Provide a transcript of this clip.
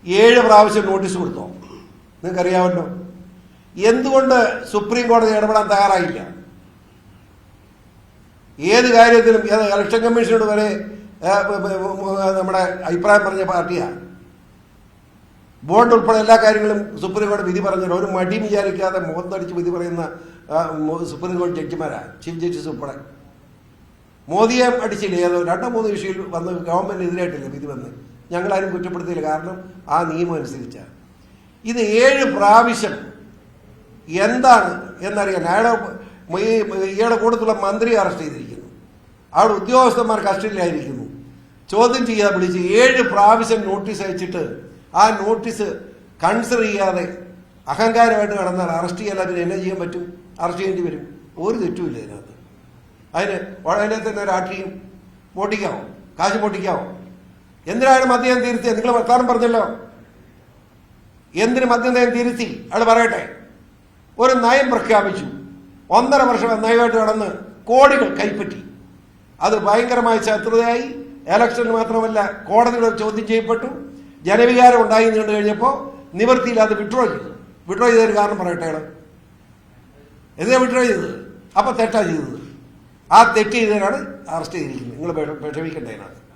7 പ്രാവശ്യം നോട്ടീസ് കൊടുത്തോ? നിങ്ങൾക്കറിയാമല്ലോ. എന്തുകൊണ്ട് സുപ്രീം കോടതി ഇടപെടാൻ തയ്യാറായില്ല? ഏത് കാര്യത്തിലും ഇലക്ഷൻ കമ്മീഷനോട് വരെ നമ്മുടെ അഭിപ്രായം പറഞ്ഞ പാർട്ടിയാണ്. ബോണ്ട് ഉൾപ്പെടെ എല്ലാ കാര്യങ്ങളും സുപ്രീം കോടതി വിധി പറഞ്ഞല്ലോ. ഒരു മടി വിചാരിക്കാതെ മുഖത്തടിച്ച് വിധി പറയുന്ന സുപ്രീം കോടതി ജഡ്ജിമാരാണ്, ചീഫ് ജസ്റ്റിസ് ഉൾപ്പെടെ. മോദിയെ അടിച്ചില്ലേ? ഏതോ 2-3 ഇഷ്യൂയിൽ വന്ന് ഗവൺമെന്റിനെതിരായിട്ടില്ല വിധി വന്ന്. ഞങ്ങളാരും കുറ്റപ്പെടുത്തിയില്ല, കാരണം ആ നിയമം അനുസരിച്ചാണ്. ഇത് 7 പ്രാവശ്യം എന്താണ് എന്നറിയാൻ ഇയാളുടെ കൂട്ടത്തിലുള്ള മന്ത്രി അറസ്റ്റ് ചെയ്തിരിക്കുന്നു, അവിടെ ഉദ്യോഗസ്ഥന്മാർ കസ്റ്റഡിയിലായിരിക്കുന്നു, ചോദ്യം ചെയ്യാതെ വിളിച്ച് 7 പ്രാവശ്യം നോട്ടീസ് അയച്ചിട്ട് ആ നോട്ടീസ് കൺസിഡർ ചെയ്യാതെ അഹങ്കാരമായിട്ട് നടന്നാൽ അറസ്റ്റ് ചെയ്യാൻ അതിന് എന്നെ ചെയ്യാൻ പറ്റും? അറസ്റ്റ് ചെയ്യേണ്ടി വരും. ഒരു തെറ്റുമില്ല ഇതിനകത്ത്. അതിനെ തന്നെ രാഷ്ട്രീയം പൊട്ടിക്കാവോ? കാശ് പൊട്ടിക്കാവോ? എന്തിനാണ് മദ്യം തിരുത്തിയത്? നിങ്ങൾ വർത്താനം പറഞ്ഞല്ലോ. എന്തിന് മദ്യം തിരുത്തി? അയാൾ പറയട്ടെ. ഒരു നയം പ്രഖ്യാപിച്ചു, 1.5 വർഷം നയമായിട്ട് നടന്ന് കോടികൾ കൈപ്പറ്റി. അത് ഭയങ്കരമായ ശത്രുതയായി. ഇലക്ഷന് മാത്രമല്ല, കോടതിയുടെ ചോദ്യം ചെയ്യപ്പെട്ടു. ജനവികാരം ഉണ്ടായി നീണ്ടു കഴിഞ്ഞപ്പോൾ നിവൃത്തിയിൽ അത് വിഡ്രോ ചെയ്തു. വിഡ്രോ ചെയ്തൊരു കാരണം പറയട്ടെ. അയാൾ എന്തിനാ വിഡ്രോ ചെയ്തത്? അപ്പൊ തെറ്റാ ചെയ്തത്. ആ തെറ്റ് ചെയ്തതിനാണ് അറസ്റ്റ് ചെയ്തിരിക്കുന്നത്. നിങ്ങൾ വിഷമിക്കേണ്ടതിനാണ്.